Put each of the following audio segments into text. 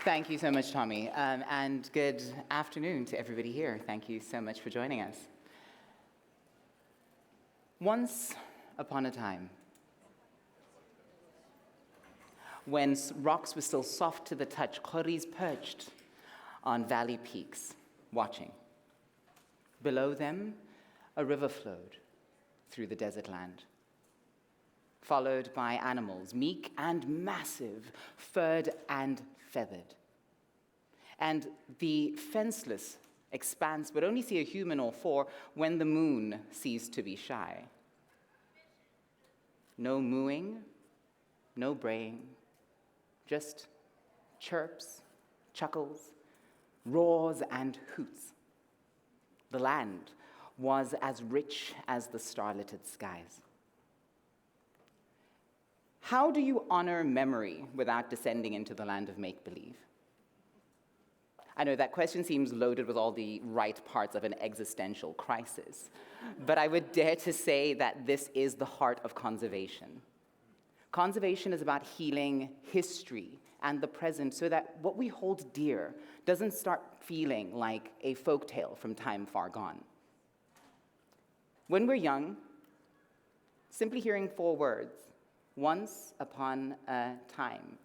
Thank you so much, Tommy, and good afternoon to everybody here. Thank you so much for joining us. Once upon a time, when rocks were still soft to the touch, Khoris perched on valley peaks, watching. Below them, a river flowed through the desert land, followed by animals, meek and massive, furred and feathered. And the fenceless expanse would only see a human or four when the moon ceased to be shy. No mooing, no braying, just chirps, chuckles, roars, and hoots. The land was as rich as the starlit skies. How do you honor memory without descending into the land of make-believe? I know that question seems loaded with all the right parts of an existential crisis, but I would dare to say that this is the heart of conservation. Conservation is about healing history and the present so that what we hold dear doesn't start feeling like a folktale from time far gone. When we're young, simply hearing 4 words, once upon a time,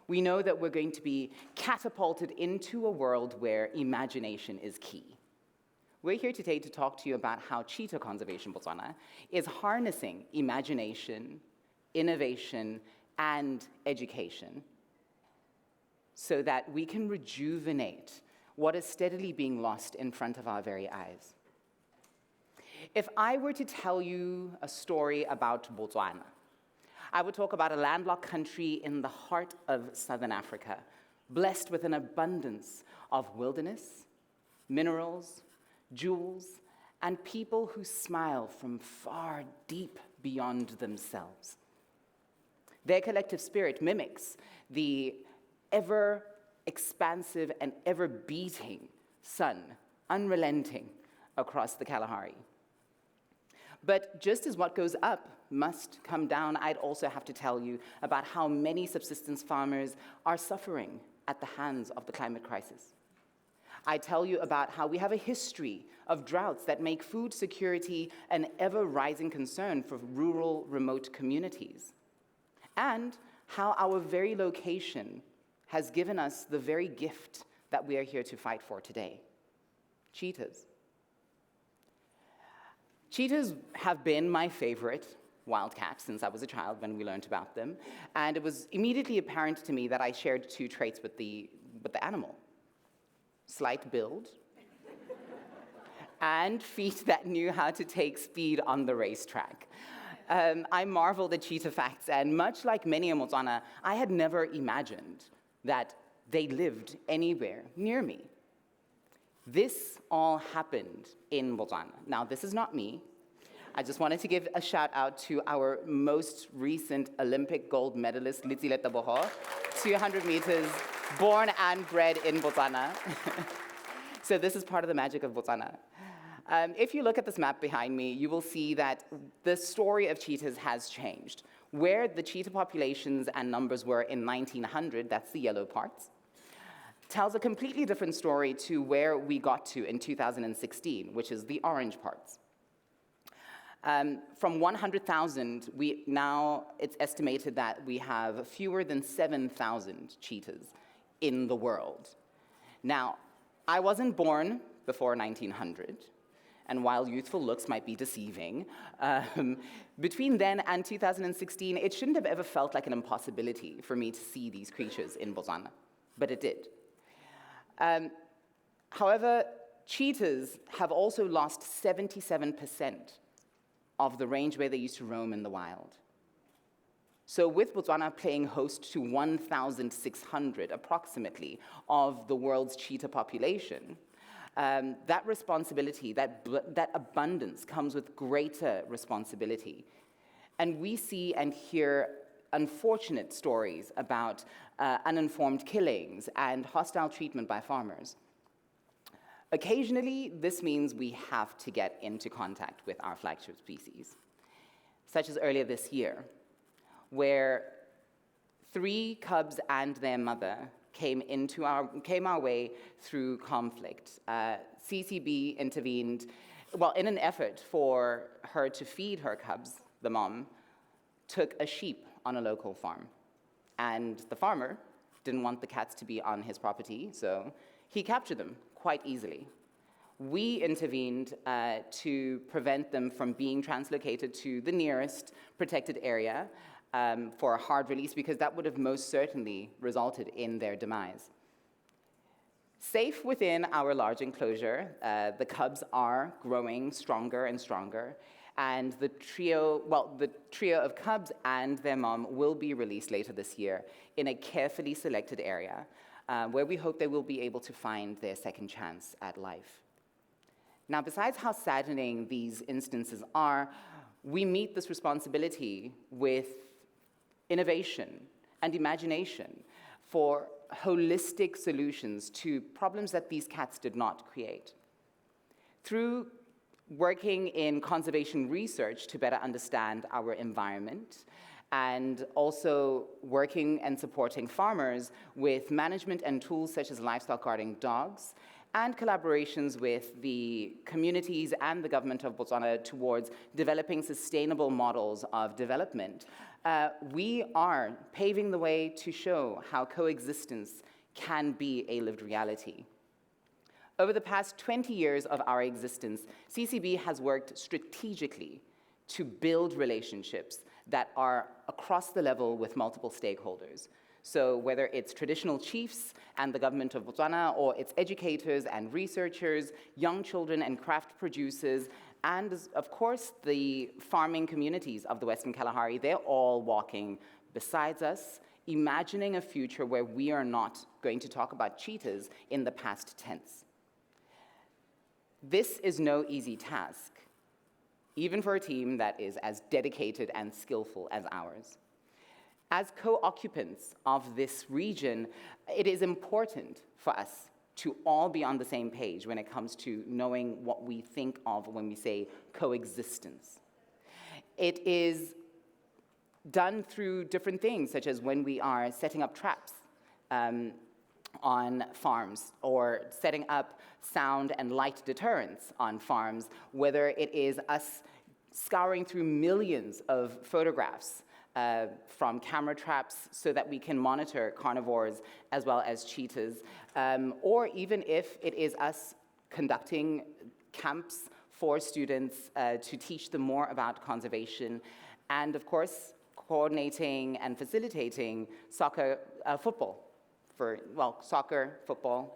we know that we're going to be catapulted into a world where imagination is key. We're here today to talk to you about how Cheetah Conservation Botswana is harnessing imagination, innovation, and education so that we can rejuvenate what is steadily being lost in front of our very eyes. If I were to tell you a story about Botswana, I would talk about a landlocked country in the heart of Southern Africa, blessed with an abundance of wilderness, minerals, jewels, and people who smile from far deep beyond themselves. Their collective spirit mimics the ever-expansive and ever-beating sun, unrelenting across the Kalahari. But just as what goes up must come down, I'd also have to tell you about how many subsistence farmers are suffering at the hands of the climate crisis. I tell you about how we have a history of droughts that make food security an ever-rising concern for rural, remote communities, and how our very location has given us the very gift that we are here to fight for today: cheetahs. Cheetahs have been my favorite wildcat since I was a child when we learned about them, and it was immediately apparent to me that I shared 2 traits with the animal: slight build and feet that knew how to take speed on the racetrack. I marveled at cheetah facts, and much like many in Botswana, I had never imagined that they lived anywhere near me. This all happened in Botswana. Now, this is not me. I just wanted to give a shout out to our most recent Olympic gold medalist, Litsile Teboho, 200 meters, born and bred in Botswana. So this is part of the magic of Botswana. If you look at this map behind me, you will see that the story of cheetahs has changed. Where the cheetah populations and numbers were in 1900, that's the yellow parts, tells a completely different story to where we got to in 2016, which is the orange parts. From 100,000, it's estimated that we have fewer than 7,000 cheetahs in the world. Now, I wasn't born before 1900, and while youthful looks might be deceiving, between then and 2016, it shouldn't have ever felt like an impossibility for me to see these creatures in Botswana, but it did. However, cheetahs have also lost 77% of the range where they used to roam in the wild. So with Botswana playing host to 1,600 approximately of the world's cheetah population, that responsibility, that abundance comes with greater responsibility. And we see and hear unfortunate stories about uninformed killings and hostile treatment by farmers. Occasionally, this means we have to get into contact with our flagship species, such as earlier this year, where 3 cubs and their mother came our way through conflict. CCB intervened, well, in an effort for her to feed her cubs. The mom took a sheep on a local farm, and the farmer didn't want the cats to be on his property, so he captured them quite easily. We intervened to prevent them from being translocated to the nearest protected area for a hard release, because that would have most certainly resulted in their demise. Safe within our large enclosure, the cubs are growing stronger and stronger, and the trio of cubs and their mom will be released later this year in a carefully selected area where we hope they will be able to find their second chance at life. Now, besides how saddening these instances are, we meet this responsibility with innovation and imagination for holistic solutions to problems that these cats did not create. Through working in conservation research to better understand our environment, and also working and supporting farmers with management and tools such as livestock guarding dogs, and collaborations with the communities and the government of Botswana towards developing sustainable models of development, we are paving the way to show how coexistence can be a lived reality. Over the past 20 years of our existence, CCB has worked strategically to build relationships that are across the level with multiple stakeholders. So whether it's traditional chiefs and the government of Botswana, or it's educators and researchers, young children and craft producers, and of course the farming communities of the Western Kalahari, they're all walking besides us, imagining a future where we are not going to talk about cheetahs in the past tense. This is no easy task, even for a team that is as dedicated and skillful as ours. As co-occupants of this region, it is important for us to all be on the same page when it comes to knowing what we think of when we say coexistence. It is done through different things, such as when we are setting up traps on farms, or setting up sound and light deterrents on farms, whether it is us scouring through millions of photographs from camera traps so that we can monitor carnivores as well as cheetahs, or even if it is us conducting camps for students to teach them more about conservation, and of course, coordinating and facilitating football, football.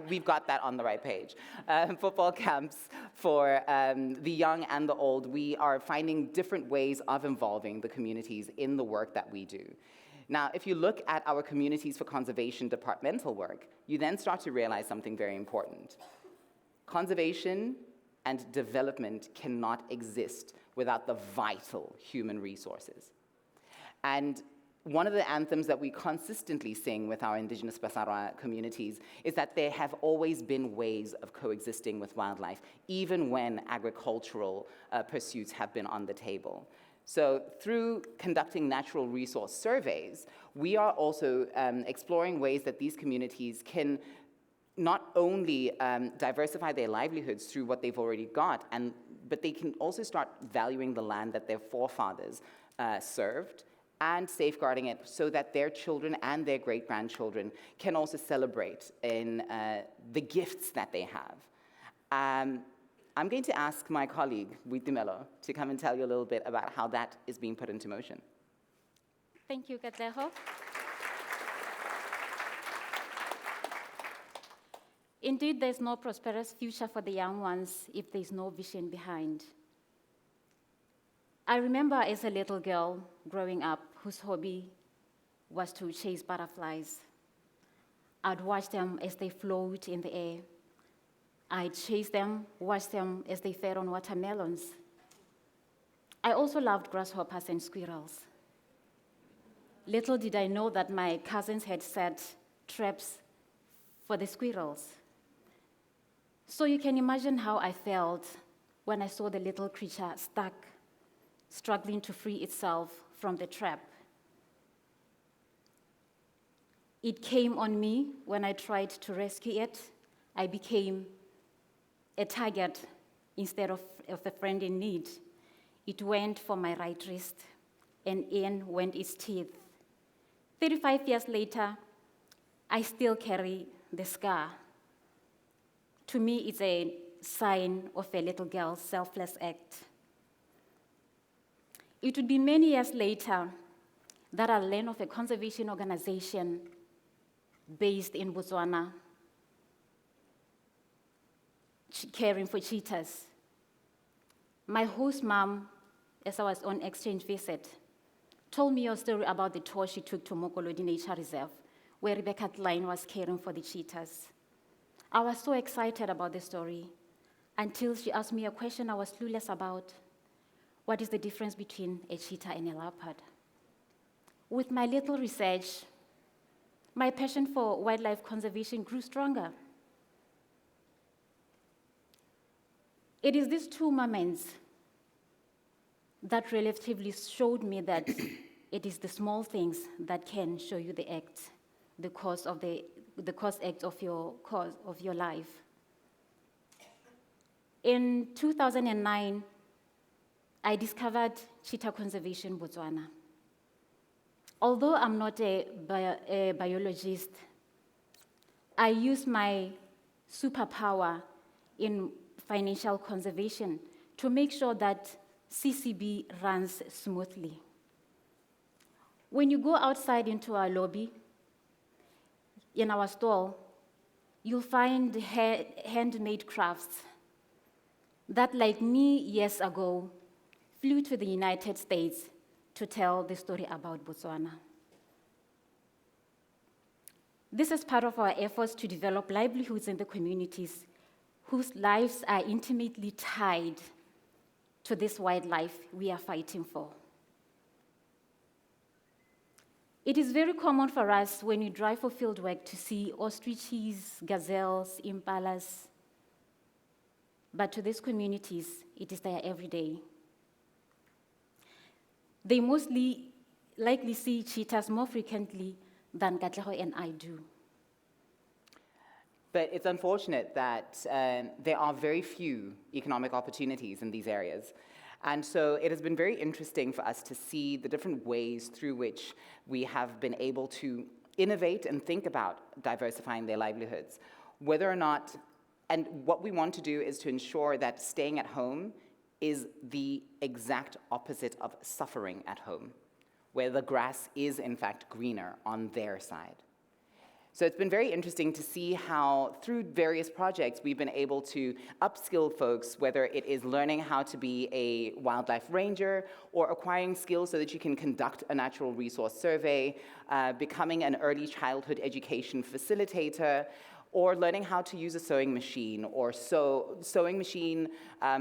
We've got that on the right page. Football camps for the young and the old. We are finding different ways of involving the communities in the work that we do. Now, if you look at our Communities for Conservation departmental work, you then start to realize something very important. Conservation and development cannot exist without the vital human resources. And one of the anthems that we consistently sing with our indigenous Basarwa communities is that there have always been ways of coexisting with wildlife, even when agricultural pursuits have been on the table. So through conducting natural resource surveys, we are also exploring ways that these communities can not only diversify their livelihoods through what they've already got, but they can also start valuing the land that their forefathers served, and safeguarding it so that their children and their great-grandchildren can also celebrate in the gifts that they have. I'm going to ask my colleague, Boitumelo, to come and tell you a little bit about how that is being put into motion. Thank you, Katlego. Indeed, there's no prosperous future for the young ones if there's no vision behind. I remember as a little girl growing up whose hobby was to chase butterflies. I'd watch them as they float in the air. I'd chase them, watch them as they fed on watermelons. I also loved grasshoppers and squirrels. Little did I know that my cousins had set traps for the squirrels. So you can imagine how I felt when I saw the little creature stuck, struggling to free itself from the trap. It came on me when I tried to rescue it. I became a target instead of a friend in need. It went for my right wrist, and in went its teeth. 35 years later, I still carry the scar. To me, it's a sign of a little girl's selfless act. It would be many years later that I learned of a conservation organization based in Botswana, caring for cheetahs. My host mom, as I was on exchange visit, told me a story about the tour she took to Mokolodi Nature Reserve, where Rebecca Klein was caring for the cheetahs. I was so excited about the story until she asked me a question I was clueless about. What is the difference between a cheetah and a leopard? With my little research, my passion for wildlife conservation grew stronger. It is these two moments that relatively showed me that it is the small things that can show you the act, the cause act of your life. In 2009, I discovered Cheetah Conservation Botswana. Although I'm not a biologist, I use my superpower in financial conservation to make sure that CCB runs smoothly. When you go outside into our lobby, in our stall, you'll find handmade crafts that, like me years ago, flew to the United States to tell the story about Botswana. This is part of our efforts to develop livelihoods in the communities whose lives are intimately tied to this wildlife we are fighting for. It is very common for us when we drive for field work to see ostriches, gazelles, impalas. But to these communities, it is there every day. They mostly likely see cheetahs more frequently than Katlego and I do. But it's unfortunate that there are very few economic opportunities in these areas. And so it has been very interesting for us to see the different ways through which we have been able to innovate and think about diversifying their livelihoods. Whether or not, and what we want to do is to ensure that staying at home is the exact opposite of suffering at home, where the grass is in fact greener on their side. So it's been very interesting to see how, through various projects, we've been able to upskill folks, whether it is learning how to be a wildlife ranger or acquiring skills so that you can conduct a natural resource survey, becoming an early childhood education facilitator, or learning how to use a sewing machine, or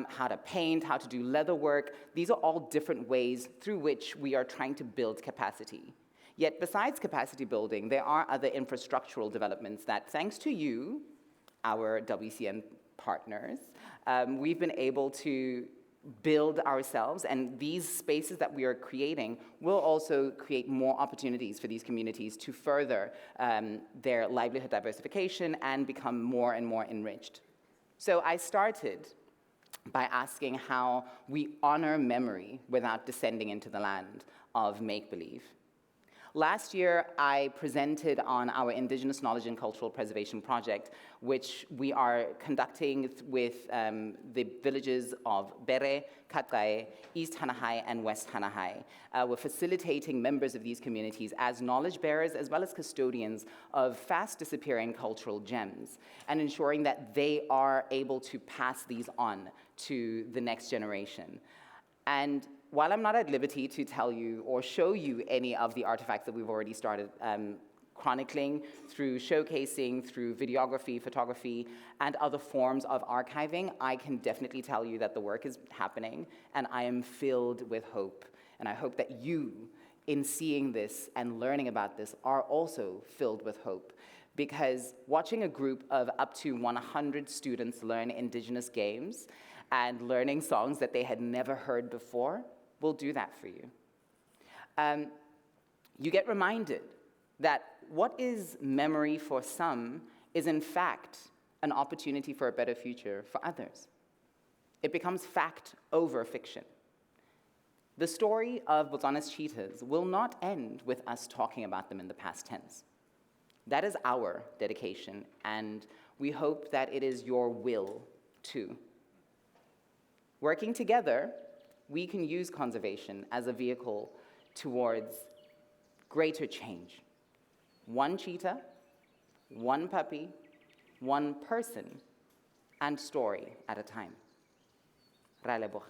how to paint, how to do leather work. These are all different ways through which we are trying to build capacity. Yet besides capacity building, there are other infrastructural developments that, thanks to you, our WCN partners, we've been able to build ourselves, and these spaces that we are creating will also create more opportunities for these communities to further their livelihood diversification and become more and more enriched. So I started by asking how we honor memory without descending into the land of make-believe. Last year, I presented on our Indigenous Knowledge and Cultural Preservation Project, which we are conducting with the villages of Bere, Katlego, East Hanahai, and West Hanahai. We're facilitating members of these communities as knowledge bearers as well as custodians of fast disappearing cultural gems, and ensuring that they are able to pass these on to the next generation. And while I'm not at liberty to tell you or show you any of the artifacts that we've already started chronicling through showcasing, through videography, photography, and other forms of archiving, I can definitely tell you that the work is happening, and I am filled with hope. And I hope that you, in seeing this and learning about this, are also filled with hope. Because watching a group of up to 100 students learn Indigenous games and learning songs that they had never heard before will do that for you. You get reminded that what is memory for some is in fact an opportunity for a better future for others. It becomes fact over fiction. The story of Botswana's cheetahs will not end with us talking about them in the past tense. That is our dedication, and we hope that it is your will too. Working together, we can use conservation as a vehicle towards greater change. One cheetah, one puppy, one person, and story at a time. Ra leboga.